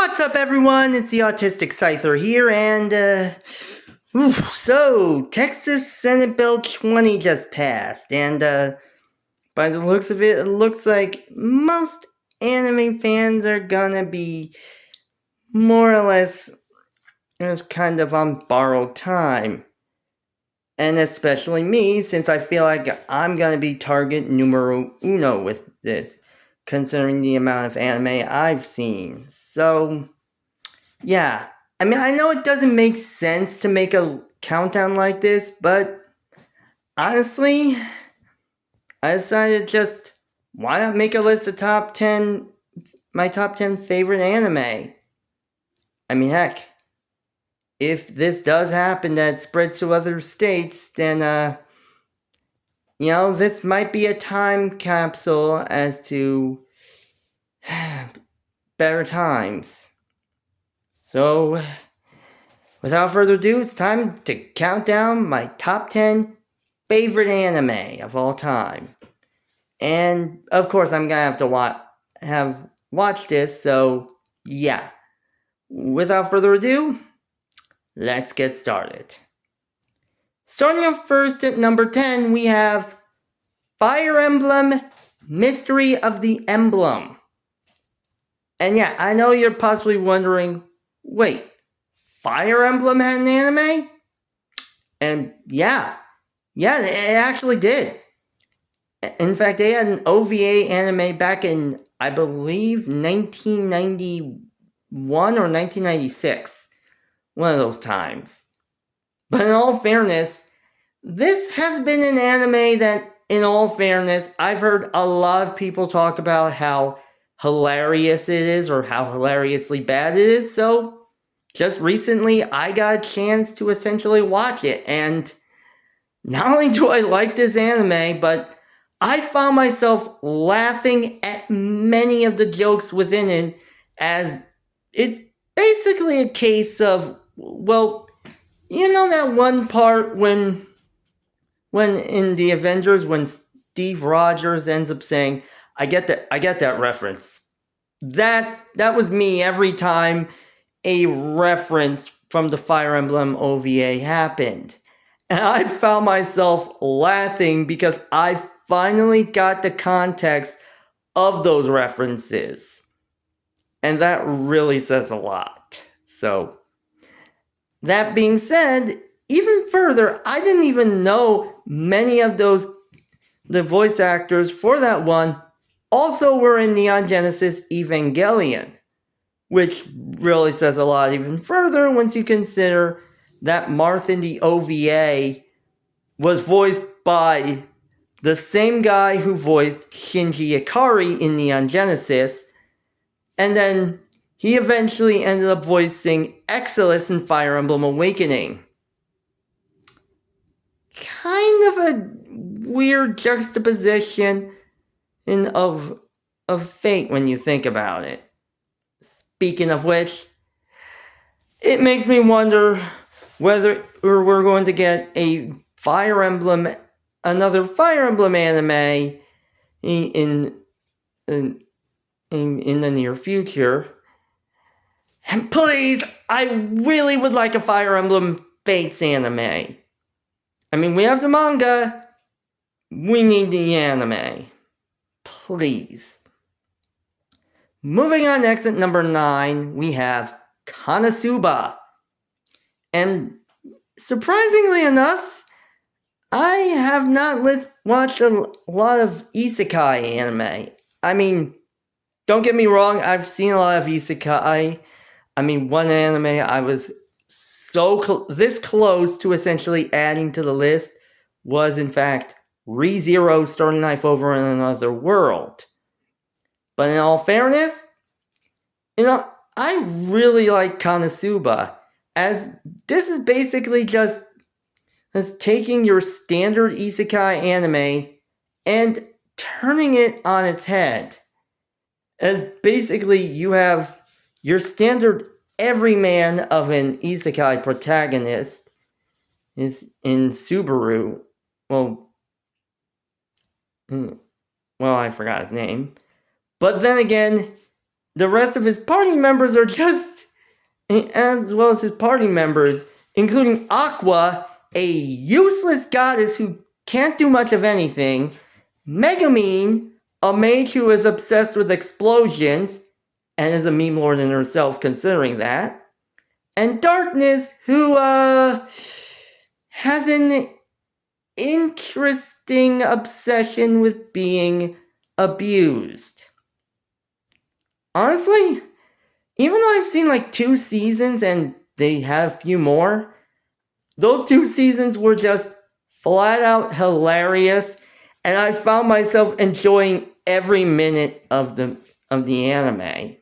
What's up, everyone? It's the Autistic Scyther here, and, so, Texas Senate Bill 20 just passed, and, by the looks of it, it looks like most anime fans are gonna be more or less just kind of on borrowed time. And especially me, since I feel like I'm gonna be target numero uno with this, considering the amount of anime I've seen. So, yeah. I mean, I know it doesn't make sense to make a countdown like this, but honestly, I decided just, why not make a list of my top 10 favorite anime? I mean, heck, if this does happen that spreads to other states, then, this might be a time capsule as to better times. So, without further ado, it's time to count down my top 10 favorite anime of all time. And, of course, I'm gonna have to have watched this, so, yeah. Without further ado, let's get started. Starting off first at number 10, we have Fire Emblem Mystery of the Emblem. And yeah, I know you're possibly wondering, wait, Fire Emblem had an anime? And yeah, it actually did. In fact, they had an OVA anime back in, I believe, 1991 or 1996. One of those times. But in all fairness, this has been an anime that, in all fairness, I've heard a lot of people talk about how hilarious it is or how hilariously bad it is. So, just recently, I got a chance to essentially watch it. And not only do I like this anime, but I found myself laughing at many of the jokes within it, as it's basically a case of, well, you know that one part when in the Avengers, when Steve Rogers ends up saying, I get that reference. That was me every time a reference from the Fire Emblem OVA happened. And I found myself laughing because I finally got the context of those references. And that really says a lot. So, that being said, even further, I didn't even know many of the voice actors for that one also were in Neon Genesis Evangelion, which really says a lot even further once you consider that Marth in the OVA was voiced by the same guy who voiced Shinji Ikari in Neon Genesis, and then he eventually ended up voicing Exilus in Fire Emblem Awakening. Kind of a weird juxtaposition of fate when you think about it. Speaking of which, it makes me wonder whether we're going to get another Fire Emblem anime in the near future. And please, I really would like a Fire Emblem Fates anime. I mean, we have the manga. We need the anime. Please. Moving on next at number 9, we have Konosuba. And surprisingly enough, I have not watched a lot of isekai anime. I mean, don't get me wrong, I've seen a lot of isekai. I mean, one anime I was this close to essentially adding to the list was, in fact, ReZero Starting Life Over in Another World. But in all fairness, I really like Konosuba, as this is basically just taking your standard isekai anime and turning it on its head. As basically you have your standard everyman of an isekai protagonist is in Subaru. Well, I forgot his name. But then again, the rest of his party members are just, as well as his party members, including Aqua, a useless goddess who can't do much of anything, Megumin, a mage who is obsessed with explosions, and is a meme lord in herself considering that, and Darkness, who, has an interesting obsession with being abused. Honestly, even though I've seen like 2 seasons and they have a few more, those 2 seasons were just flat out hilarious, and I found myself enjoying every minute of the anime.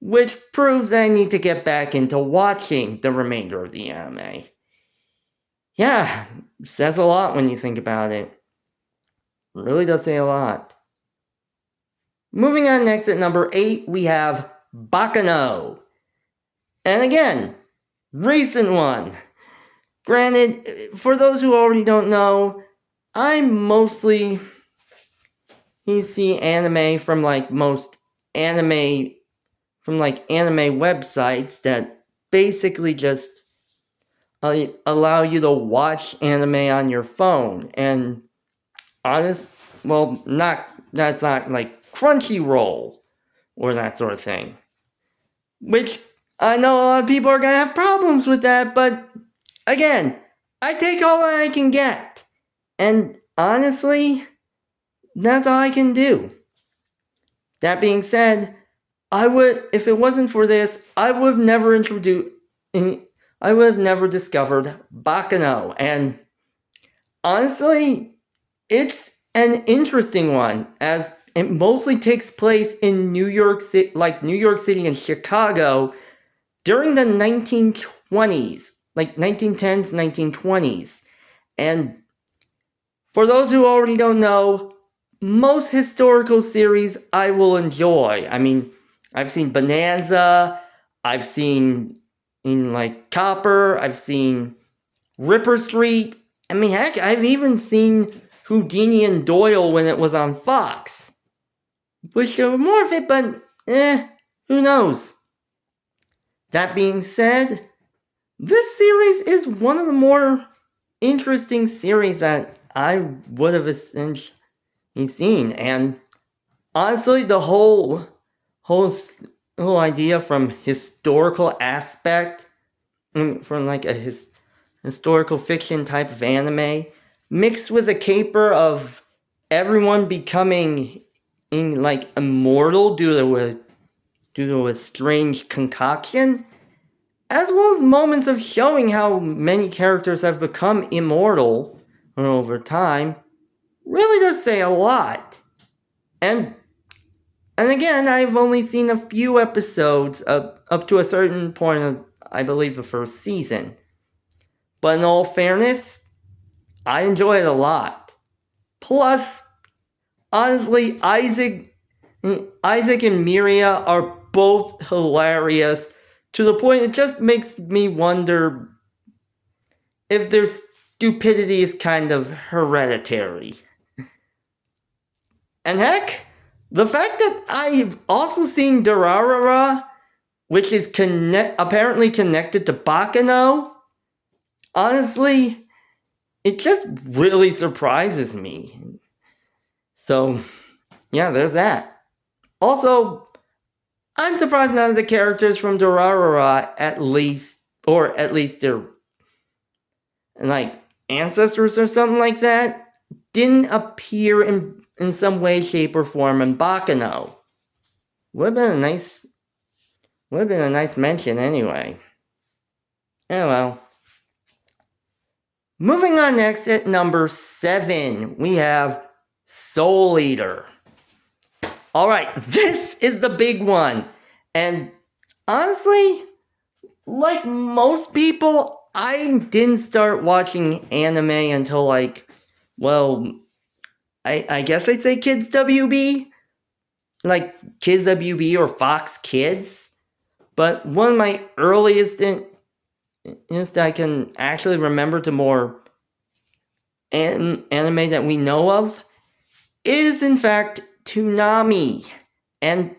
Which proves I need to get back into watching the remainder of the anime. Yeah, says a lot when you think about it. Really does say a lot. Moving on next at number 8, we have Bakano. And again, recent one. Granted, for those who already don't know, I mostly see anime from most anime websites that basically just allow you to watch anime on your phone. And that's not like Crunchyroll or that sort of thing. Which I know a lot of people are gonna have problems with that, but again, I take all that I can get. And honestly, that's all I can do. That being said, if it wasn't for this, I would have never discovered Bakano. And honestly, it's an interesting one, as it mostly takes place in New York City and Chicago during the 1920s, like 1910s, 1920s. And for those who already don't know, most historical series I will enjoy. I mean, I've seen Bonanza, I've seen Copper, I've seen Ripper Street. I mean, heck, I've even seen Houdini and Doyle when it was on Fox. Wish there were more of it, but who knows? That being said, this series is one of the more interesting series that I would have essentially seen. And honestly, the whole idea from historical aspect, from a historical fiction type of anime, mixed with a caper of everyone becoming immortal due to a strange concoction, as well as moments of showing how many characters have become immortal over time, really does say a lot. And again, I've only seen a few episodes up to a certain point of, I believe, the first season. But in all fairness, I enjoy it a lot. Plus, honestly, Isaac and Miria are both hilarious, to the point it just makes me wonder if their stupidity is kind of hereditary. And heck, the fact that I've also seen Durarara, which is apparently connected to Bakano, honestly, it just really surprises me. So, yeah, there's that. Also, I'm surprised none of the characters from Durarara, at least their ancestors or something like that, didn't appear in some way, shape, or form in Bakano. Would have been a nice mention anyway. Oh well. Moving on next at number 7, we have Soul Eater. Alright, this is the big one. And honestly, like most people, I didn't start watching anime until I guess I'd say Kids WB. Like Kids WB or Fox Kids. But one of my earliest I can actually remember to more anime that we know of is in fact Toonami. And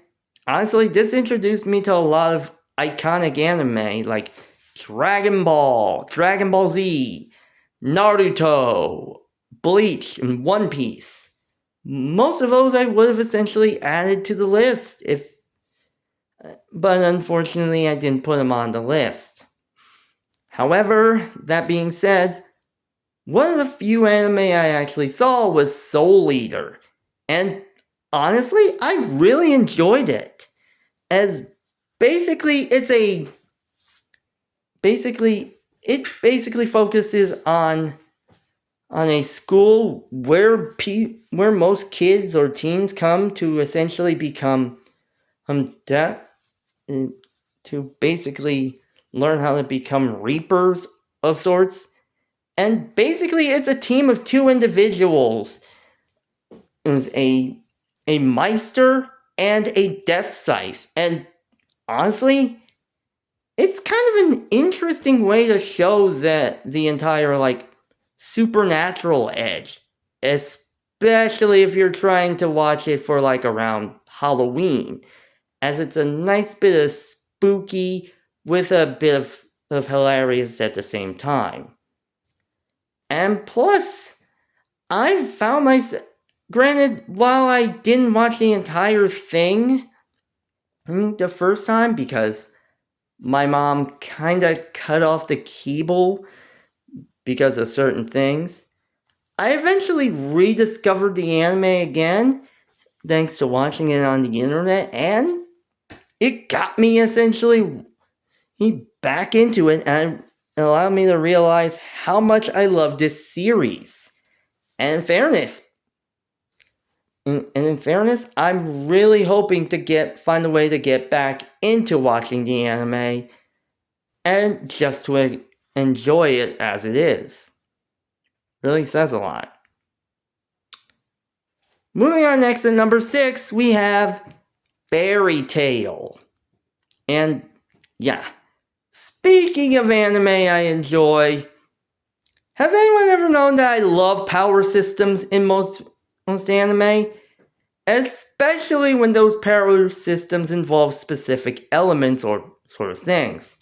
honestly, this introduced me to a lot of iconic anime like Dragon Ball, Dragon Ball Z, Naruto, Bleach, and One Piece. Most of those I would have essentially added to the list but unfortunately I didn't put them on the list. However, that being said, one of the few anime I actually saw was Soul Eater, and honestly, I really enjoyed it. As basically, it basically focuses on a school where most kids or teens come to essentially become deaf, to basically learn how to become reapers of sorts. And basically, it's a team of two individuals. It was a Meister and a Death Scythe. And honestly, it's kind of an interesting way to show that the entire, supernatural edge. Especially if you're trying to watch it for, around Halloween. As it's a nice bit of spooky with a bit of hilarious at the same time. And plus, I've found myself, granted, while I didn't watch the entire thing the first time because my mom kind of cut off the cable because of certain things, I eventually rediscovered the anime again thanks to watching it on the internet, and it got me essentially back into it and allowed me to realize how much I love this series. And in fairness, I'm really hoping to find a way to get back into watching the anime and just to enjoy it as it is. Really says a lot. Moving on next at number 6, we have Fairy Tail. And yeah, speaking of anime I enjoy, has anyone ever known that I love power systems in most anime? Especially when those power systems involve specific elements or sort of things.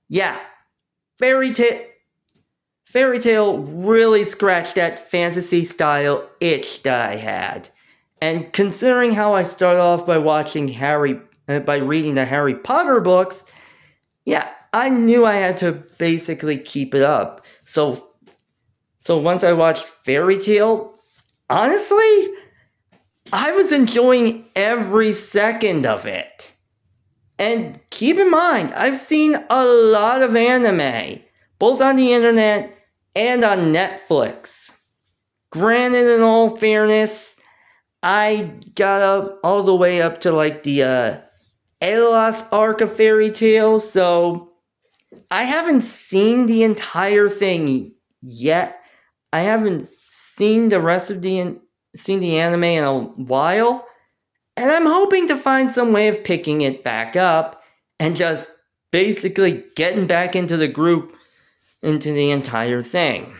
Yeah, Fairy Tail really scratched that fantasy style itch that I had. And considering how I started off by by reading the Harry Potter books, yeah, I knew I had to basically keep it up. So once I watched Fairy Tail, honestly, I was enjoying every second of it. And keep in mind, I've seen a lot of anime, both on the internet and on Netflix. Granted, in all fairness, I got up all the way up to the Elos arc of Fairy Tail, so I haven't seen the entire thing yet. I haven't seen the rest of the anime in a while, and I'm hoping to find some way of picking it back up and just basically getting back into the entire thing.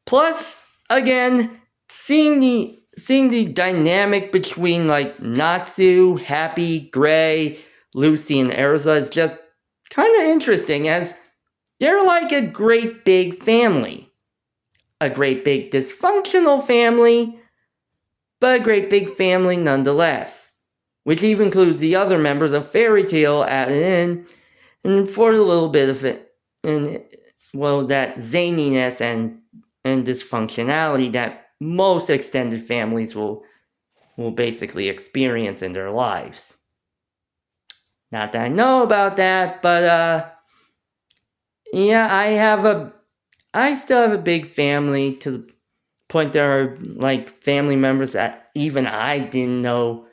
Plus, again, seeing the dynamic between Natsu, Happy, Gray, Lucy, and Erza is just kind of interesting, as they're like a great big family. A great big dysfunctional family, but a great big family nonetheless. Which even includes the other members of Fairy Tail added in, and for a little bit of it, and that zaniness and dysfunctionality that most extended families will basically experience in their lives. Not that I know about that, but yeah, I still have a big family, to the point there are family members that even I didn't know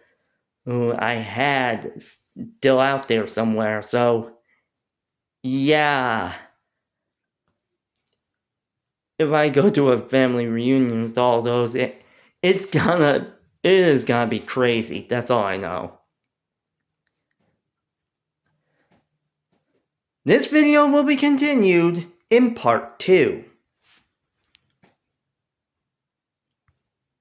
who I had still out there somewhere. So yeah, if I go to a family reunion with all those, it is gonna be crazy. That's all I know. This video will be continued in part 2.